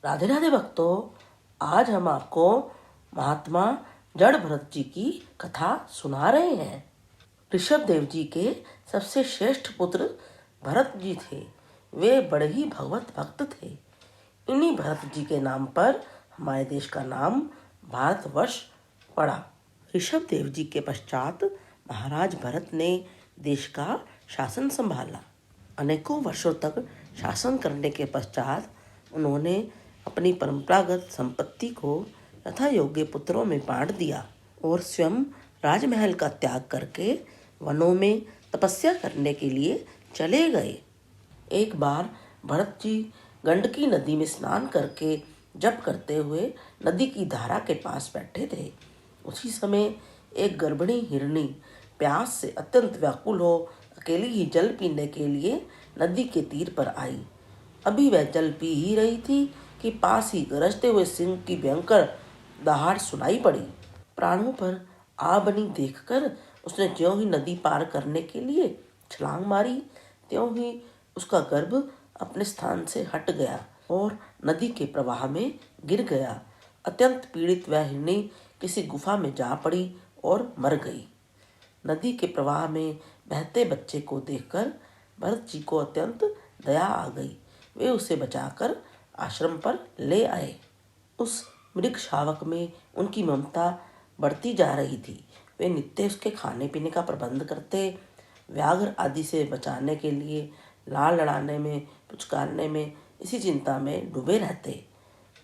राधे राधे भक्तों, आज हम आपको महात्मा जड़ भरत जी की कथा सुना रहे हैं। ऋषभ देव जी के सबसे श्रेष्ठ पुत्र भरत जी थे। वे बड़े ही भगवत भक्त थे। इन्हीं भरत जी के नाम पर हमारे देश का नाम भारतवर्ष पड़ा। ऋषभ देव जी के पश्चात महाराज भरत ने देश का शासन संभाला। अनेकों वर्षों तक शासन करने के पश्चात उन्होंने अपनी परंपरागत संपत्ति को यथा योग्य पुत्रों में बांट दिया और स्वयं राजमहल का त्याग करके वनों में तपस्या करने के लिए चले गए। एक बार भरत जी गंडकी नदी में स्नान करके जप करते हुए नदी की धारा के पास बैठे थे। उसी समय एक गर्भिणी हिरनी प्यास से अत्यंत व्याकुल हो अकेली ही जल पीने के लिए नदी के तीर पर आई। अभी वह जल पी ही रही थी कि पास ही गरजते हुए सिंह की भयंकर दहाड़ सुनाई पड़ी। प्राणों पर आ बनी देखकर उसने ज्यों ही नदी पार करने के लिए छलांग मारी, त्यों ही उसका गर्भ अपने स्थान से हट गया और नदी के प्रवाह में गिर गया। अत्यंत पीड़ित वह हिरनी किसी गुफा में जा पड़ी और मर गई। नदी के प्रवाह में बहते बच्चे को देखकर भरत जी को अत्यंत दया आ गई। वे उसे बचाकर आश्रम पर ले आए। उस मृग शावक में उनकी ममता बढ़ती जा रही थी। वे नित्य उसके खाने पीने का प्रबंध करते, व्याघ्र आदि से बचाने के लिए लाल लड़ाने में, पुचकारने में इसी चिंता में डूबे रहते।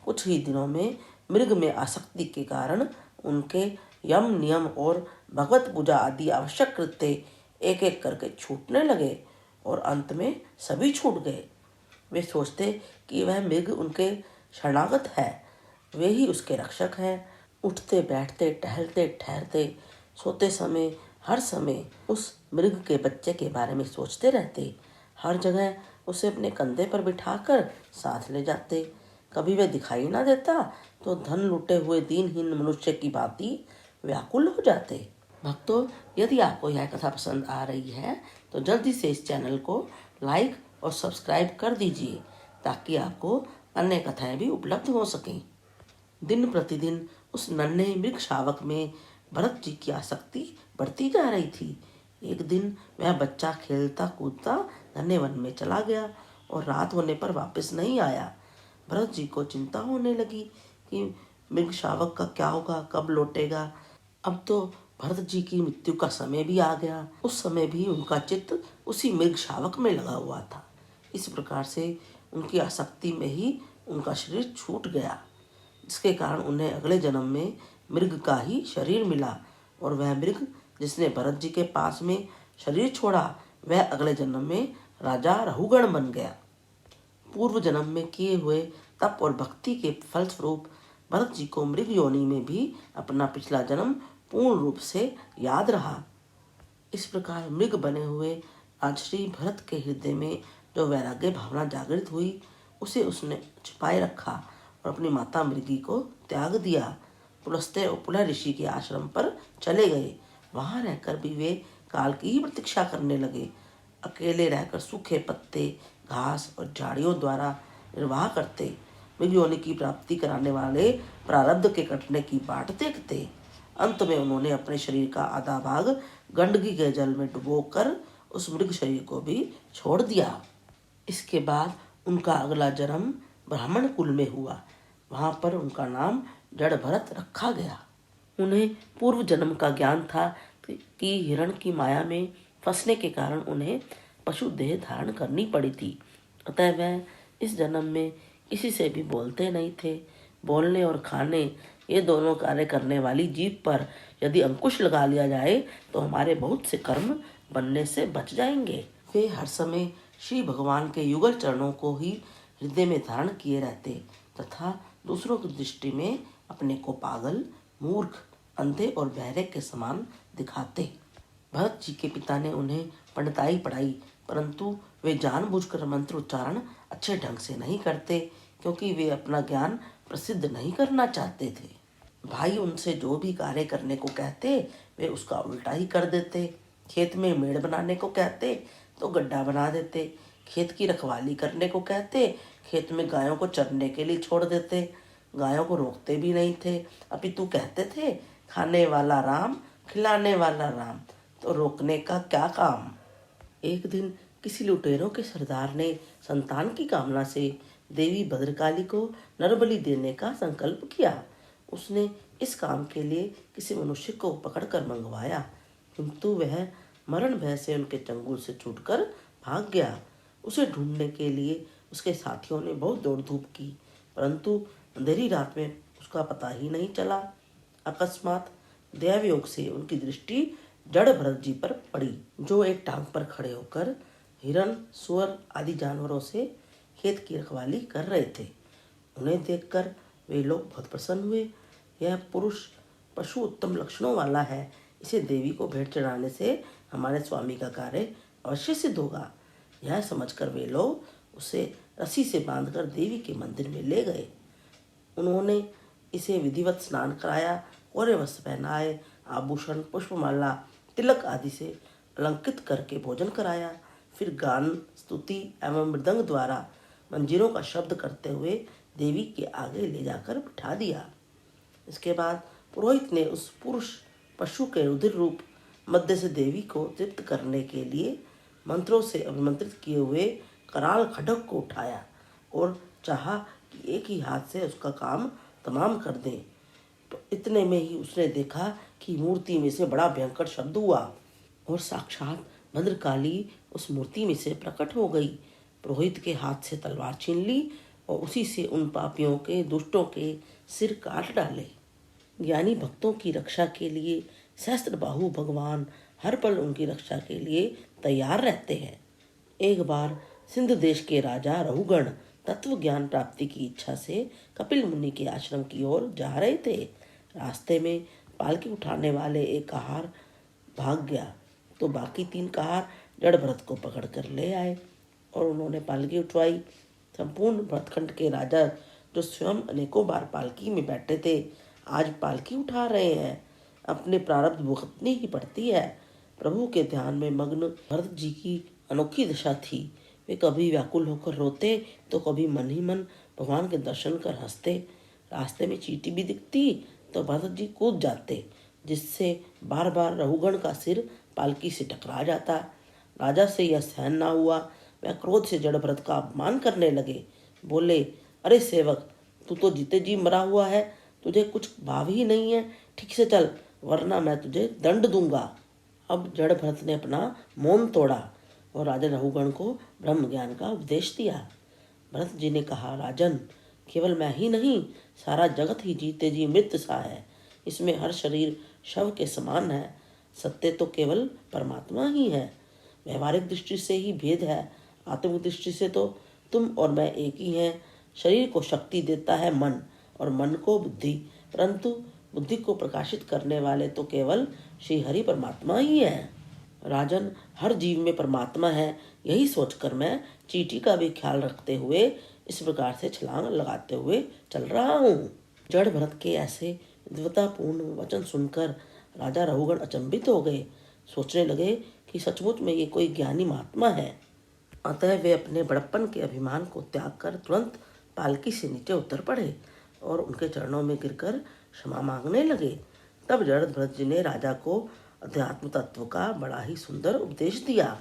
कुछ ही दिनों में मृग में आसक्ति के कारण उनके यम नियम और भगवत पूजा आदि आवश्यक कृत्य एक एक करके छूटने लगे और अंत में सभी छूट गए। वे सोचते कि वह मृग उनके शरणागत है, वे ही उसके रक्षक हैं। उठते बैठते टहलते ठहरते सोते समय हर समय उस मृग के बच्चे के बारे में सोचते रहते। हर जगह उसे अपने कंधे पर बिठाकर साथ ले जाते। कभी वह दिखाई ना देता तो धन लूटे हुए दीनहीन मनुष्य की भांति व्याकुल हो जाते। भक्तों, यदि आपको यह कथा पसंद आ रही है तो जल्दी से इस चैनल को लाइक और सब्सक्राइब कर दीजिए ताकि आपको अन्य कथाएं भी उपलब्ध हो सकें। दिन प्रतिदिन उस नन्हे मृग शावक में भरत जी की आसक्ति बढ़ती जा रही थी। एक दिन वह बच्चा खेलता कूदता घने वन में चला गया और रात होने पर वापस नहीं आया। भरत जी को चिंता होने लगी कि मृग शावक का क्या होगा, कब लौटेगा। अब तो भरत जी की मृत्यु का समय भी आ गया। उस समय भी उनका चित्त उसी मृग शावक में लगा हुआ था। इस प्रकार से उनकी आसक्ति में ही उनका शरीर छूट गया, जिसके कारण उन्हें अगले जन्म में मृग का ही शरीर मिला और वह मृग जिसने भरत जी के पास में शरीर छोड़ा वह अगले जन्म में राजा रहुगण बन गया। पूर्व जन्म में किए हुए तप और भक्ति के फलस्वरूप भरत जी को मृग योनि में भी अपना पिछला जन्म पूर्ण रूप से याद रहा। इस प्रकार मृग बने हुए आज श्री भरत के हृदय में जो वैराग्य भावना जागृत हुई उसे उसने छिपाए रखा और अपनी माता मृगी को त्याग दिया। पुलस्त्य और पुलह ऋषि के आश्रम पर चले गए। वहां रहकर भी वे काल की ही प्रतीक्षा करने लगे। अकेले रहकर सूखे पत्ते, घास और झाड़ियों द्वारा निर्वाह करते। मृग योनि की प्राप्ति कराने वाले प्रारब्ध के कटने की बाट देखते। अंत में उन्होंने अपने शरीर का आधा भाग गंडकी के जल में डुबोकर उस मृग शरीर को भी छोड़ दिया। इसके बाद उनका अगला जन्म ब्राह्मण कुल में हुआ। वहां पर उनका नाम जड़ भरत रखा गया। उन्हें पूर्व जन्म का ज्ञान था कि हिरण की माया में फंसने के कारण उन्हें पशु देह धारण करनी पड़ी थी। अतः वह इस जन्म में किसी से भी बोलते नहीं थे। बोलने और खाने ये दोनों कार्य करने वाली जीभ पर यदि अंकुश लगा लिया जाए तो हमारे बहुत से कर्म बनने से बच जाएंगे। वे हर समय श्री भगवान के युगल चरणों को ही हृदय में धारण किए रहते तथा दूसरों की दृष्टि में अपने को पागल, मूर्ख, अंधे और बहरे के समान दिखाते। भरत जी के पिता ने उन्हें पंडिताई पढ़ाई, परंतु वे जानबूझकर मंत्र उच्चारण अच्छे ढंग से नहीं करते क्योंकि वे अपना ज्ञान प्रसिद्ध नहीं करना चाहते थे। भाई उनसे जो भी कार्य करने को कहते वे उसका उल्टा ही कर देते। खेत में मेड़ बनाने को कहते तो गड्ढा बना देते। खेत की रखवाली करने को कहते खेत में गायों को चरने के लिए छोड़ देते, गायों को रोकते भी नहीं थे, अपितु कहते थे खाने वाला राम खिलाने वाला राम, तो रोकने का क्या काम। एक दिन किसी लुटेरों के सरदार ने संतान की कामना से देवी भद्रकाली को नरबलि देने का संकल्प किया। उसने इस काम के लिए किसी मनुष्य को पकड़कर मंगवाया, किंतु वह मरण भय से उनके चंगुल से छूटकर भाग गया। उसे ढूंढने के लिए उसके साथियों ने बहुत दौड़ धूप की, परंतु अंधेरी रात में उसका पता ही नहीं चला। अकस्मात दैवयोग से उनकी दृष्टि जड़ भरत जी पर पड़ी, जो एक टांग पर खड़े होकर हिरन, सुअर आदि जानवरों से खेत की रखवाली कर रहे थे। उन्हें देखकर वे लोग बहुत प्रसन्न हुए। यह पुरुष पशु उत्तम लक्षणों वाला है, इसे देवी को भेंट चढ़ाने से हमारे स्वामी का कार्य अवश्य सिद्ध होगा। यह समझकर वे लोग उसे रस्सी से बांधकर देवी के मंदिर में ले गए। उन्होंने इसे विधिवत स्नान कराया, कोरे वस्त्र पहनाए, आभूषण, पुष्पमाला, तिलक आदि से अलंकृत करके भोजन कराया। फिर गान, स्तुति एवं मृदंग द्वारा मंजीरों का शब्द करते हुए देवी के आगे ले जाकर बिठा दिया। इसके बाद पुरोहित ने उस पुरुष पशु के रुधिर रूप मध्य से देवी को तृप्त करने के लिए मंत्रों से अभिमंत्रित किए हुए कराल खड्ग को उठाया और चाहा कि एक ही हाथ से उसका काम तमाम कर दें। तो इतने में ही उसने देखा कि मूर्ति में से बड़ा भयंकर शब्द हुआ और साक्षात भद्रकाली उस मूर्ति में से प्रकट हो गई। पुरोहित के हाथ से तलवार छीन ली और उसी से उन पापियों के, दुष्टों के सिर काट डाले। ज्ञानी भक्तों की रक्षा के लिए सहस्त्र बाहु भगवान हर पल उनकी रक्षा के लिए तैयार रहते हैं। एक बार सिंध देश के राजा रहुगण तत्व ज्ञान प्राप्ति की इच्छा से कपिल मुनि के आश्रम की ओर जा रहे थे। रास्ते में पालकी उठाने वाले एक कहार भाग गया, तो बाकी 3 कहार जड़ भरत को पकड़ कर ले आए और उन्होंने पालकी उठवाई। संपूर्ण भरतखंड के राजा, जो स्वयं अनेकों बार पालकी में बैठे थे, आज पालकी उठा रहे हैं। अपने प्रारब्ध भुगतनी ही पड़ती है। प्रभु के ध्यान में मग्न भरत जी की अनोखी दशा थी। वे कभी व्याकुल होकर रोते तो कभी मन ही मन भगवान के दर्शन कर हंसते। रास्ते में चींटी भी दिखती तो भरत जी कूद जाते, जिससे बार बार रहुगण का सिर पालकी से टकरा जाता। राजा से यह सहन ना हुआ, वह क्रोध से जड़ भरत का अपमान करने लगे। बोले, अरे सेवक, तू तो जीते जी मरा हुआ है, तुझे कुछ भाव ही नहीं है, ठीक से चल वरना मैं तुझे दंड दूंगा। अब जड़ भरत ने अपना मौन तोड़ा और राजा रहुगण को ब्रह्म ज्ञान का उपदेश दिया। भरत जी ने कहा, राजन, केवल मैं ही नहीं, सारा जगत ही जीते जी मृत सा है। इसमें हर शरीर शव के समान है। सत्य तो केवल परमात्मा ही है। व्यवहारिक दृष्टि से ही भेद है, आत्मिक दृष्टि से तो तुम और मैं एक ही हैं। शरीर को शक्ति देता है मन और मन को बुद्धि, परंतु बुद्धि को प्रकाशित करने वाले तो केवल श्री हरि परमात्मा ही है। राजन, हर जीव में परमात्मा है, यही सोचकर मैं चींटी का भी ख्याल रखते हुए इस प्रकार से छलांग लगाते हुए चल रहा हूँ। जड़ भरत के ऐसे विद्वतापूर्ण वचन सुनकर राजा रहुगण अचंभित हो गए। सोचने लगे कि सचमुच में ये कोई ज्ञानी महात्मा है। अतः वे अपने बड़प्पन के अभिमान को त्याग कर तुरंत पालकी से नीचे उतर पड़े और उनके चरणों में गिरकर क्षमा मांगने लगे। तब जड़ भरत जी ने राजा को अध्यात्म तत्व का बड़ा ही सुंदर उपदेश दिया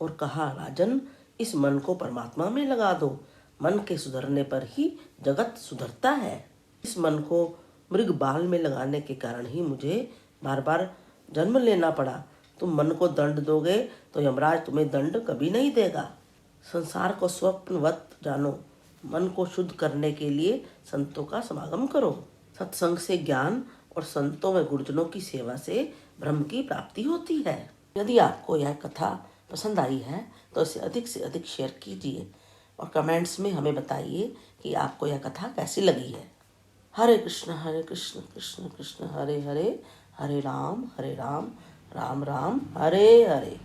और कहा, राजन, इस मन को परमात्मा में लगा दो। मन के सुधरने पर ही जगत सुधरता है। इस मन को मृग बाल में लगाने के कारण ही मुझे बार बार जन्म लेना पड़ा। तुम मन को दंड दोगे तो यमराज तुम्हें दंड कभी नहीं देगा। संसार को स्वप्नवत जानो। मन को शुद्ध करने के लिए संतों का समागम करो। सत्संग से ज्ञान और संतों व गुरुजनों की सेवा से ब्रह्म की प्राप्ति होती है। यदि आपको यह कथा पसंद आई है तो इसे अधिक से अधिक शेयर कीजिए और कमेंट्स में हमें बताइए कि आपको यह कथा कैसी लगी है। हरे कृष्ण कृष्ण कृष्ण हरे हरे, हरे राम राम राम हरे हरे।